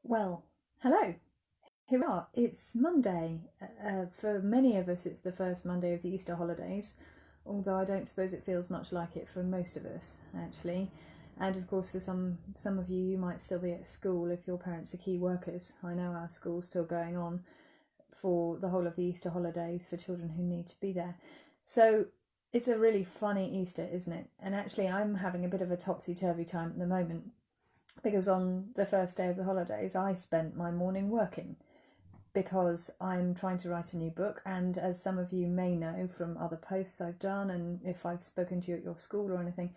Well, hello. Here we are. It's Monday. For many of us, it's the first Monday of the Easter holidays, although I don't suppose it feels much like it for most of us, actually. And of course, for some of you, you might still be at school if your parents are key workers. I know our school's still going on for the whole of the Easter holidays for children who need to be there. So it's a really funny Easter, isn't it? And actually, I'm having a bit of a topsy-turvy time at the moment because on the first day of the holidays I spent my morning working because I'm trying to write a new book, and as some of you may know from other posts I've done and if I've spoken to you at your school or anything,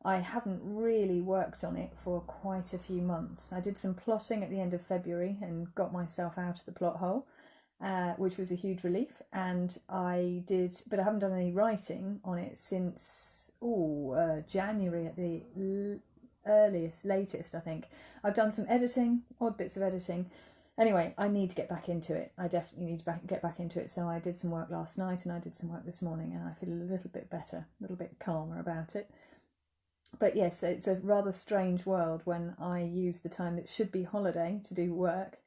I haven't really worked on it for quite a few months. I did some plotting at the end of February and got myself out of the plot hole, which was a huge relief, but I haven't done any writing on it since January at the latest, I think. I've done some editing, odd bits of editing. Anyway, I need to get back into it. I definitely need to get back into it. So I did some work last night and I did some work this morning, and I feel a little bit better, a little bit calmer about it. But yes, it's a rather strange world when I use the time that should be holiday to do work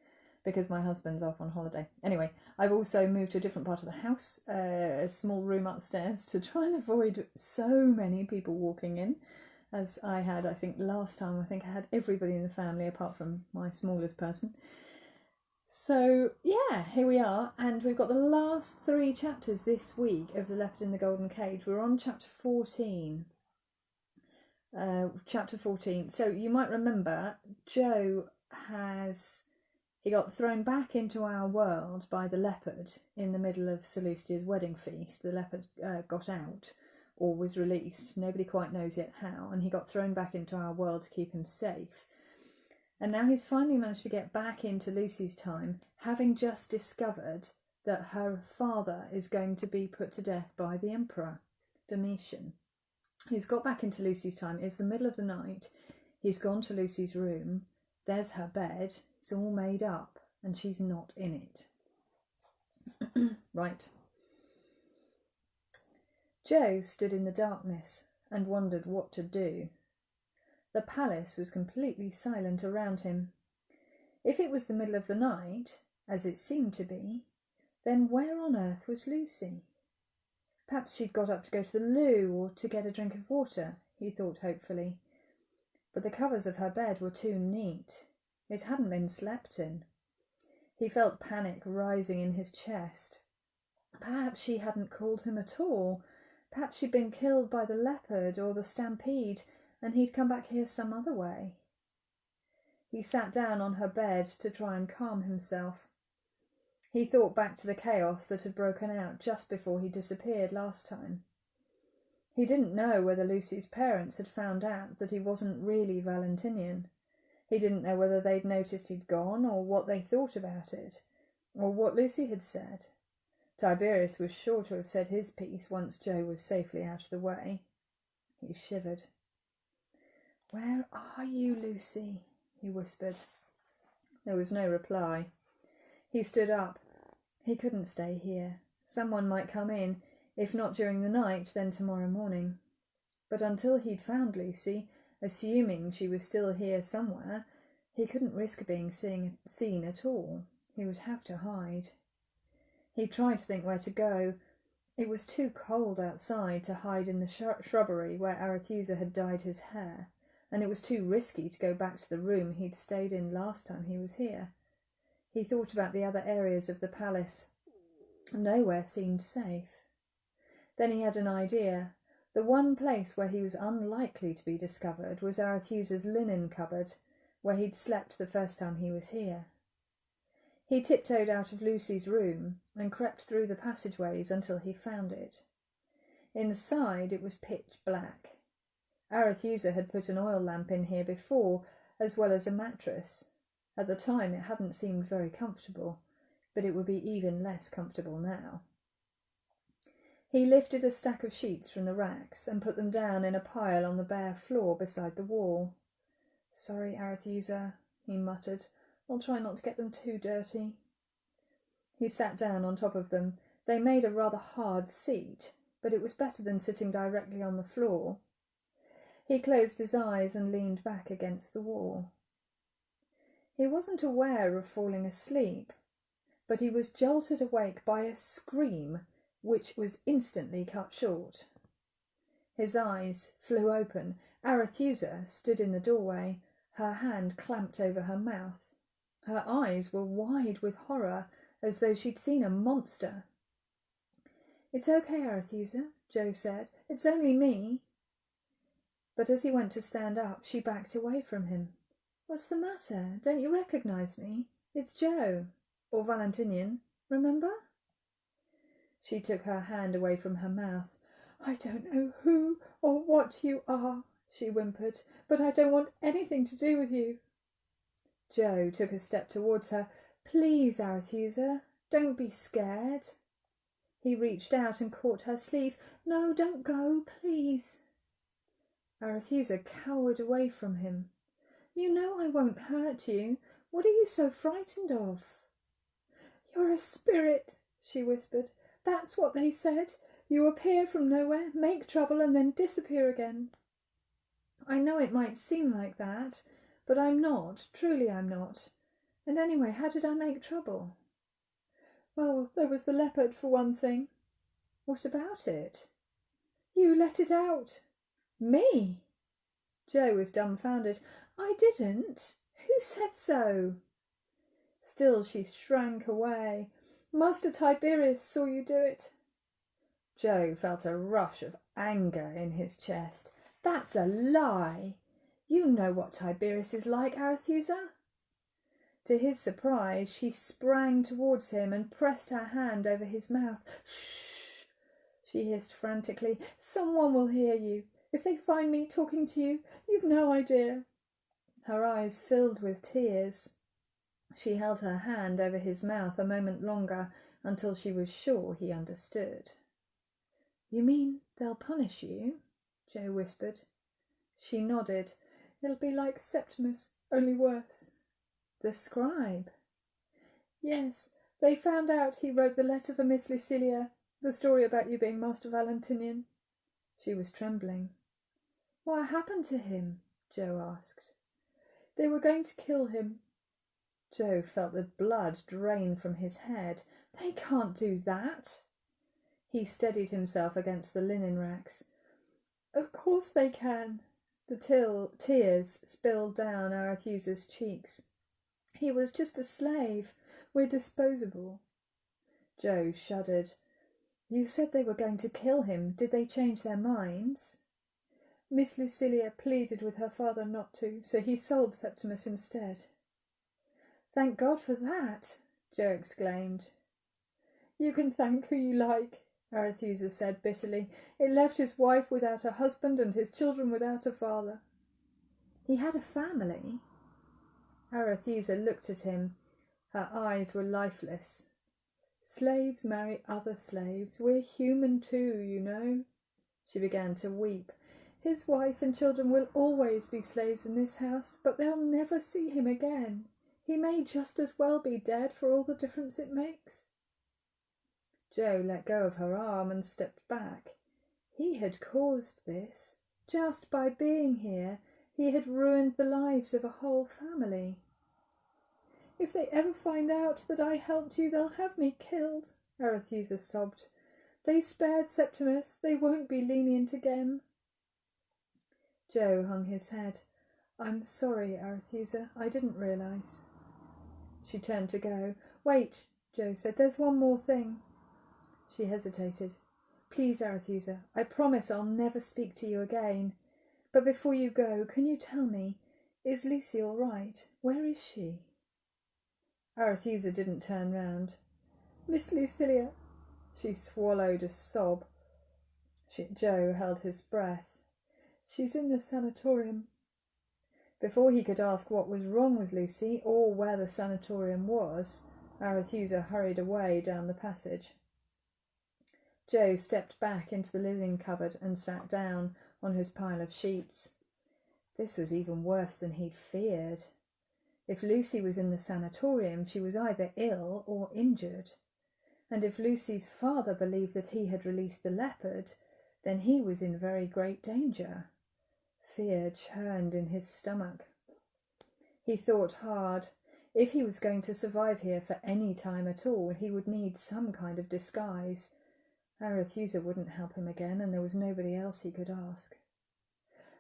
because my husband's off on holiday. Anyway, I've also moved to a different part of the house, a small room upstairs, to try and avoid so many people walking in. As I had, I think last time, I had everybody in the family apart from my smallest person. So yeah, here we are, and we've got the last 3 chapters this week of The Leopard in the Golden Cage. We're on chapter 14. So you might remember Joe he got thrown back into our world by the leopard in the middle of Sir Lucia's wedding feast. The leopard got out, or was released, nobody quite knows yet how, and he got thrown back into our world to keep him safe. And now he's finally managed to get back into Lucy's time, having just discovered that her father is going to be put to death by the Emperor, Domitian. He's got back into Lucy's time. It's the middle of the night. He's gone to Lucy's room. There's her bed. It's all made up, and she's not in it. Right. Joe stood in the darkness and wondered what to do. The palace was completely silent around him. If it was the middle of the night, as it seemed to be, then where on earth was Lucy? Perhaps she'd got up to go to the loo or to get a drink of water, he thought hopefully. But the covers of her bed were too neat. It hadn't been slept in. He felt panic rising in his chest. Perhaps she hadn't called him at all. Perhaps she'd been killed by the leopard or the stampede, and he'd come back here some other way. He sat down on her bed to try and calm himself. He thought back to the chaos that had broken out just before he disappeared last time. He didn't know whether Lucy's parents had found out that he wasn't really Valentinian. He didn't know whether they'd noticed he'd gone, or what they thought about it, or what Lucy had said. Tiberius was sure to have said his piece once Joe was safely out of the way. He shivered. "Where are you, Lucy?" he whispered. There was no reply. He stood up. He couldn't stay here. Someone might come in, if not during the night, then tomorrow morning. But until he'd found Lucy, assuming she was still here somewhere, he couldn't risk being seen at all. He would have to hide. He tried to think where to go. It was too cold outside to hide in the shrubbery where Arethusa had dyed his hair, and it was too risky to go back to the room he'd stayed in last time he was here. He thought about the other areas of the palace. Nowhere seemed safe. Then he had an idea. The one place where he was unlikely to be discovered was Arethusa's linen cupboard, where he'd slept the first time he was here. He tiptoed out of Lucy's room and crept through the passageways until he found it. Inside it was pitch black. Arethusa had put an oil lamp in here before, as well as a mattress. At the time it hadn't seemed very comfortable, but it would be even less comfortable now. He lifted a stack of sheets from the racks and put them down in a pile on the bare floor beside the wall. "Sorry, Arethusa," he muttered. "I'll try not to get them too dirty." He sat down on top of them. They made a rather hard seat, but it was better than sitting directly on the floor. He closed his eyes and leaned back against the wall. He wasn't aware of falling asleep, but he was jolted awake by a scream which was instantly cut short. His eyes flew open. Arethusa stood in the doorway, her hand clamped over her mouth. Her eyes were wide with horror, as though she'd seen a monster. "It's okay, Arethusa," Joe said. "It's only me." But as he went to stand up, she backed away from him. "What's the matter? Don't you recognise me? It's Joe, or Valentinian, remember?" She took her hand away from her mouth. "I don't know who or what you are," she whimpered, "but I don't want anything to do with you." Joe took a step towards her. "Please, Arethusa, don't be scared." He reached out and caught her sleeve. "No, don't go, please." Arethusa cowered away from him. "You know I won't hurt you. What are you so frightened of?" "You're a spirit," she whispered. "That's what they said. You appear from nowhere, make trouble, and then disappear again." "I know it might seem like that, but I'm not. Truly I'm not. And anyway, how did I make trouble?" "Well, there was the leopard, for one thing." "What about it?" "You let it out." "Me?" Joe was dumbfounded. "I didn't. Who said so?" Still she shrank away. "Master Tiberius saw you do it." Joe felt a rush of anger in his chest. "That's a lie. You know what Tiberius is like, Arethusa." To his surprise, she sprang towards him and pressed her hand over his mouth. "Shh!" she hissed frantically. "Someone will hear you. If they find me talking to you, you've no idea." Her eyes filled with tears. She held her hand over his mouth a moment longer, until she was sure he understood. "You mean they'll punish you?" Joe whispered. She nodded. "It'll be like Septimus, only worse." "The scribe?" "Yes, they found out he wrote the letter for Miss Lucilia, the story about you being Master Valentinian." She was trembling. "What happened to him?" Joe asked. "They were going to kill him." Joe felt the blood drain from his head. "They can't do that." He steadied himself against the linen racks. "Of course they can." The tears spilled down Arethusa's cheeks. "He was just a slave. We're disposable." Joe shuddered. "You said they were going to kill him. Did they change their minds?" "Miss Lucilia pleaded with her father not to, so he sold Septimus instead." "Thank God for that!" Joe exclaimed. "You can thank who you like," Arethusa said bitterly. "It left his wife without a husband and his children without a father." "He had a family?" Arethusa looked at him. Her eyes were lifeless. "Slaves marry other slaves. We're human too, you know." She began to weep. "His wife and children will always be slaves in this house, but they'll never see him again. He may just as well be dead for all the difference it makes." Joe let go of her arm and stepped back. He had caused this. Just by being here, he had ruined the lives of a whole family. "If they ever find out that I helped you, they'll have me killed," Arethusa sobbed. "They spared Septimus. They won't be lenient again." Joe hung his head. "I'm sorry, Arethusa. I didn't realise." She turned to go. "Wait," Joe said. "There's one more thing." She hesitated. "Please, Arethusa, I promise I'll never speak to you again. But before you go, can you tell me, is Lucy all right? Where is she?" Arethusa didn't turn round. "Miss Lucilia." She swallowed a sob. Joe held his breath. "She's in the sanatorium." Before he could ask what was wrong with Lucy or where the sanatorium was, Arethusa hurried away down the passage. Joe stepped back into the linen cupboard and sat down on his pile of sheets. This was even worse than he'd feared. If Lucy was in the sanatorium, she was either ill or injured. And if Lucy's father believed that he had released the leopard, then he was in very great danger. Fear churned in his stomach. He thought hard. If he was going to survive here for any time at all, he would need some kind of disguise. Arethusa wouldn't help him again, and there was nobody else he could ask.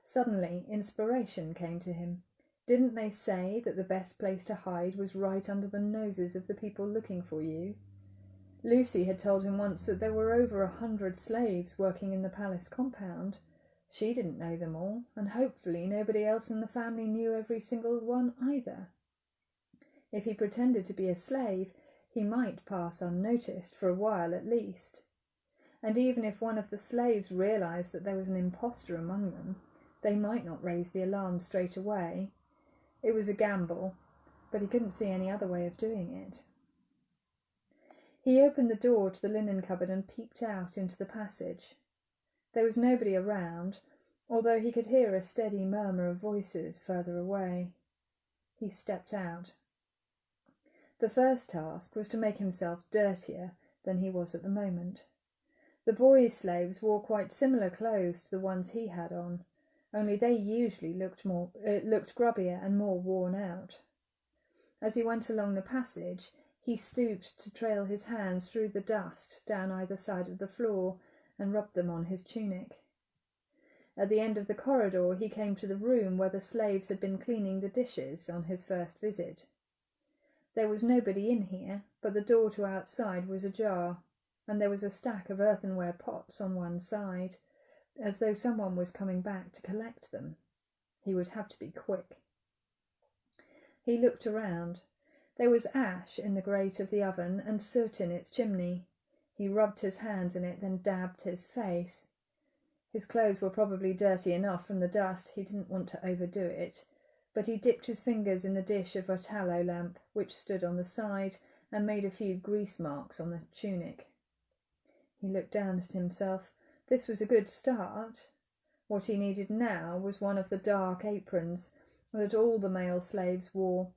Suddenly, inspiration came to him. Didn't they say that the best place to hide was right under the noses of the people looking for you? Lucy had told him once that there were over 100 slaves working in the palace compound. She didn't know them all, and hopefully nobody else in the family knew every single one either. If he pretended to be a slave, he might pass unnoticed for a while at least. And even if one of the slaves realised that there was an impostor among them, they might not raise the alarm straight away. It was a gamble, but he couldn't see any other way of doing it. He opened the door to the linen cupboard and peeped out into the passage. There was nobody around, although he could hear a steady murmur of voices further away. He stepped out. The first task was to make himself dirtier than he was at the moment. The boys' slaves wore quite similar clothes to the ones he had on, only they usually looked grubbier and more worn out. As he went along the passage, he stooped to trail his hands through the dust down either side of the floor and rubbed them on his tunic. At the end of the corridor he came to the room where the slaves had been cleaning the dishes on his first visit. There was nobody in here, but the door to outside was ajar, and there was a stack of earthenware pots on one side, as though someone was coming back to collect them. He would have to be quick. He looked around. There was ash in the grate of the oven and soot in its chimney. He rubbed his hands in it, then dabbed his face. His clothes were probably dirty enough from the dust. He didn't want to overdo it, but he dipped his fingers in the dish of a tallow lamp, which stood on the side, and made a few grease marks on the tunic. He looked down at himself. This was a good start. What he needed now was one of the dark aprons that all the male slaves wore,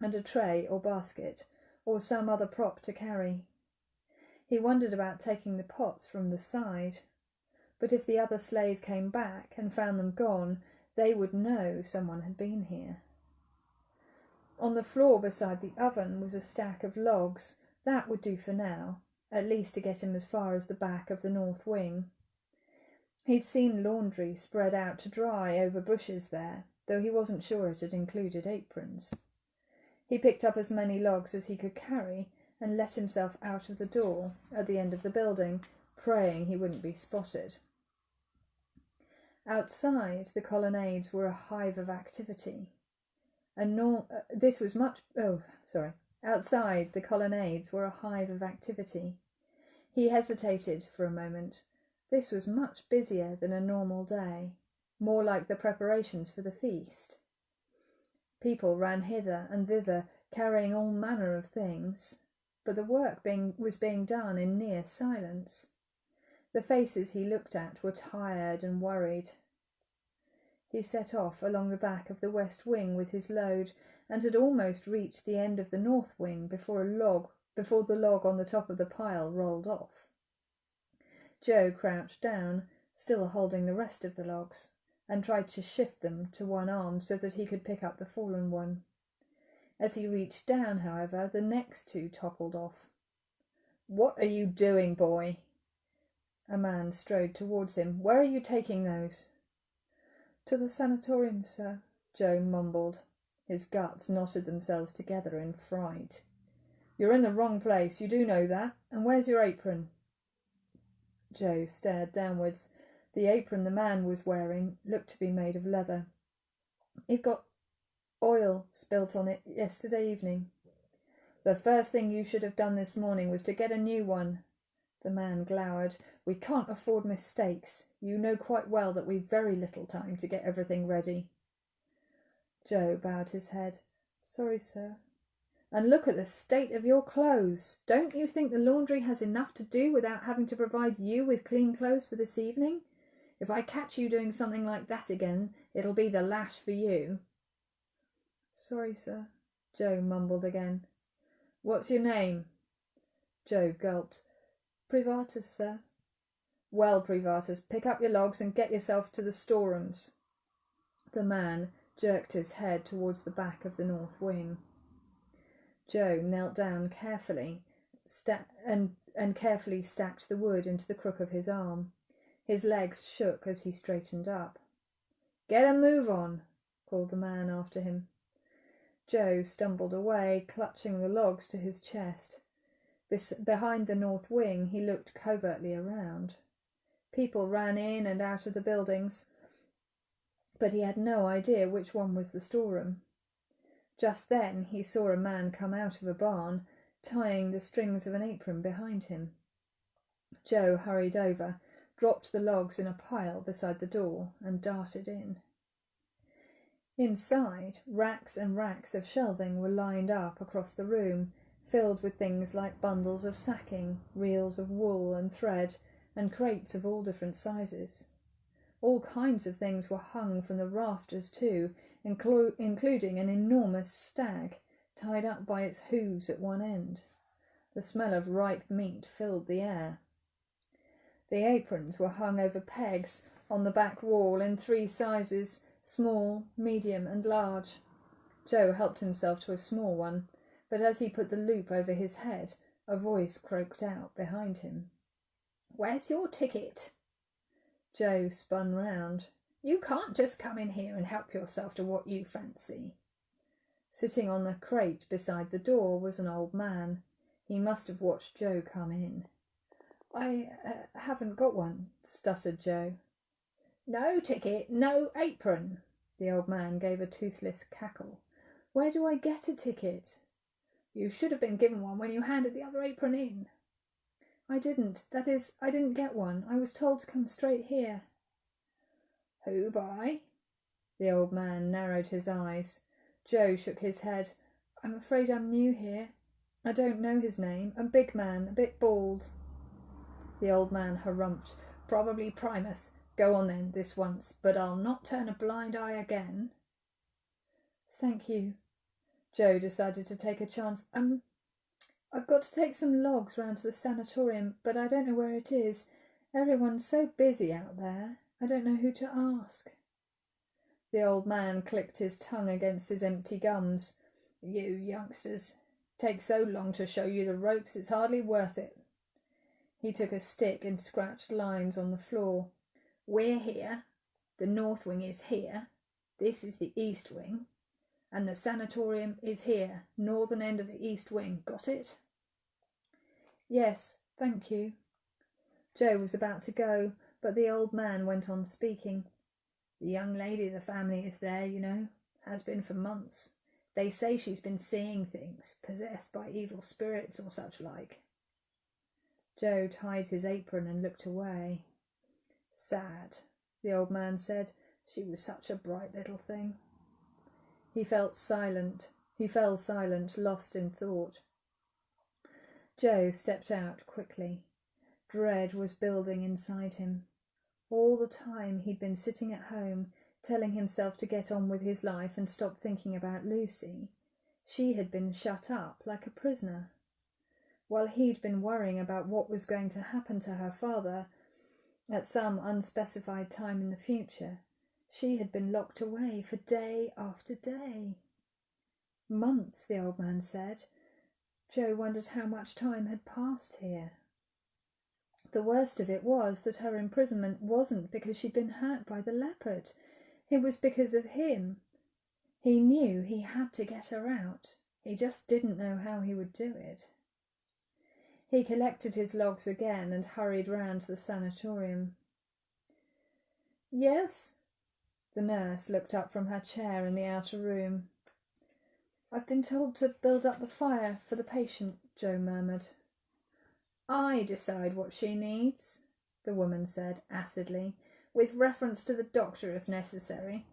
and a tray or basket, or some other prop to carry. He wondered about taking the pots from the side, but if the other slave came back and found them gone, they would know someone had been here. On the floor beside the oven was a stack of logs. That would do for now, at least to get him as far as the back of the north wing. He'd seen laundry spread out to dry over bushes there, though he wasn't sure it had included aprons. He picked up as many logs as he could carry and let himself out of the door at the end of the building, praying he wouldn't be spotted. Outside, the colonnades were a hive of activity. Outside, the colonnades were a hive of activity. He hesitated for a moment. This was much busier than a normal day, more like the preparations for the feast. People ran hither and thither, carrying all manner of things, but the work was being done in near silence. The faces he looked at were tired and worried. He set off along the back of the west wing with his load, and had almost reached the end of the north wing before the log on the top of the pile rolled off. Joe crouched down, still holding the rest of the logs, and tried to shift them to one arm so that he could pick up the fallen one. As he reached down, however, the next two toppled off. "What are you doing, boy?" A man strode towards him. "Where are you taking those?" "To the sanatorium, sir," Joe mumbled. His guts knotted themselves together in fright. "You're in the wrong place, you do know that. And where's your apron?" Joe stared downwards. The apron the man was wearing looked to be made of leather. "It got oil spilt on it yesterday evening." "The first thing you should have done this morning was to get a new one." The man glowered. "We can't afford mistakes. You know quite well that we've very little time to get everything ready." Joe bowed his head. "Sorry, sir." "And look at the state of your clothes. Don't you think the laundry has enough to do without having to provide you with clean clothes for this evening? If I catch you doing something like that again, it'll be the lash for you." "Sorry, sir," Joe mumbled again. "What's your name?" Joe gulped. "Privatus, sir." "Well, Privatus, pick up your logs and get yourself to the storerooms." The man jerked his head towards the back of the north wing. Joe knelt down carefully and carefully stacked the wood into the crook of his arm. His legs shook as he straightened up. "Get a move on," called the man after him. Joe stumbled away, clutching the logs to his chest. Behind the north wing, he looked covertly around. People ran in and out of the buildings, but he had no idea which one was the storeroom. Just then he saw a man come out of a barn, tying the strings of an apron behind him. Joe hurried over, dropped the logs in a pile beside the door, and darted in. Inside, racks and racks of shelving were lined up across the room, filled with things like bundles of sacking, reels of wool and thread, and crates of all different sizes. All kinds of things were hung from the rafters too, including an enormous stag, tied up by its hooves at one end. The smell of ripe meat filled the air. The aprons were hung over pegs on the back wall in 3 sizes, small, medium and large. Joe helped himself to a small one, but as he put the loop over his head, a voice croaked out behind him. "Where's your ticket?" Joe spun round. "You can't just come in here and help yourself to what you fancy." Sitting on the crate beside the door was an old man. He must have watched Joe come in. I haven't got one," stuttered Joe. "No ticket, no apron." The old man gave a toothless cackle. "Where do I get a ticket?" "You should have been given one when you handed the other apron in." "I didn't. That is, I didn't get one. I was told to come straight here." "Who by?" The old man narrowed his eyes. Joe shook his head. "I'm afraid I'm new here. I don't know his name. A big man, a bit bald." The old man harumphed. "Probably Primus. Go on then, this once, but I'll not turn a blind eye again." "Thank you." Joe decided to take a chance. I've got to take some logs round to the sanatorium, but I don't know where it is. Everyone's so busy out there. I don't know who to ask." The old man clicked his tongue against his empty gums. "You youngsters, take so long to show you the ropes, it's hardly worth it." He took a stick and scratched lines on the floor. "We're here. The north wing is here. This is the east wing. And the sanatorium is here, northern end of the east wing. Got it?" "Yes, thank you." Joe was about to go, but the old man went on speaking. "The young lady of the family is there, you know. Has been for months. They say she's been seeing things, possessed by evil spirits or such like." Joe tied his apron and looked away. "Sad," the old man said. "She was such a bright little thing." He fell silent, lost in thought. Joe stepped out quickly. Dread was building inside him. All the time he'd been sitting at home, telling himself to get on with his life and stop thinking about Lucy. She had been shut up like a prisoner. While he'd been worrying about what was going to happen to her father at some unspecified time in the future, she had been locked away for day after day. Months, the old man said. Joe wondered how much time had passed here. The worst of it was that her imprisonment wasn't because she'd been hurt by the leopard. It was because of him. He knew he had to get her out. He just didn't know how he would do it. He collected his logs again and hurried round to the sanatorium. "Yes?" The nurse looked up from her chair in the outer room. "I've been told to build up the fire for the patient," Joe murmured. "I decide what she needs," the woman said acidly, "with reference to the doctor if necessary."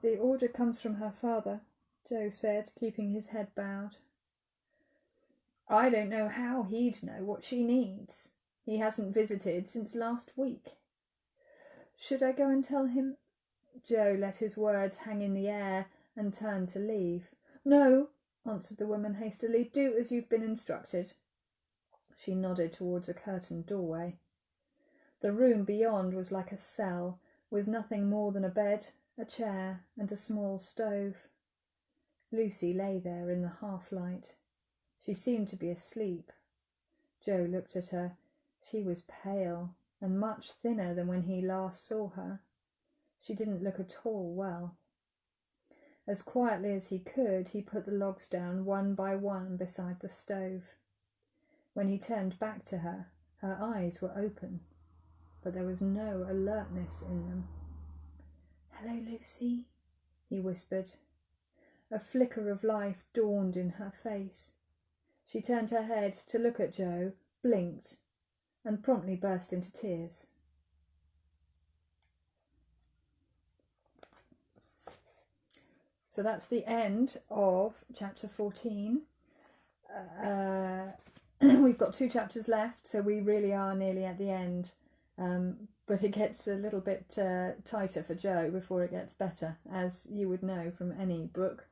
"The order comes from her father," Joe said, keeping his head bowed. "I don't know how he'd know what she needs. He hasn't visited since last week." "Should I go and tell him?" Joe let his words hang in the air and turned to leave. "No," answered the woman hastily. "Do as you've been instructed." She nodded towards a curtained doorway. The room beyond was like a cell, with nothing more than a bed, a chair, and a small stove. Lucy lay there in the half-light. She seemed to be asleep. Joe looked at her. She was pale and much thinner than when he last saw her. She didn't look at all well. As quietly as he could, he put the logs down one by one beside the stove. When he turned back to her, her eyes were open, but there was no alertness in them. "Hello, Lucy," he whispered. A flicker of life dawned in her face. She turned her head to look at Joe, blinked, and promptly burst into tears. So that's the end of chapter 14. We've got 2 chapters left, so we really are nearly at the end. But it gets a little bit tighter for Joe before it gets better, as you would know from any book.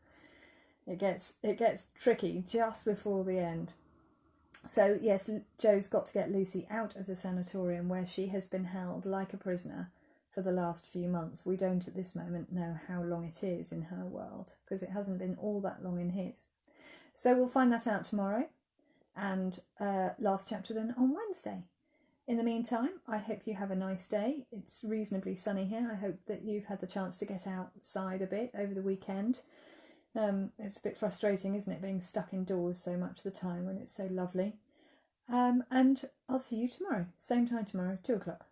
It gets tricky just before the end. So yes, Joe's got to get Lucy out of the sanatorium where she has been held like a prisoner for the last few months. We don't at this moment know how long it is in her world, because it hasn't been all that long in his. So we'll find that out tomorrow, and last chapter then on Wednesday. In the meantime, I hope you have a nice day. It's reasonably sunny here. I hope that you've had the chance to get outside a bit over the weekend. It's a bit frustrating, isn't it, being stuck indoors so much of the time when it's so lovely. And I'll see you tomorrow, same time tomorrow, 2 o'clock.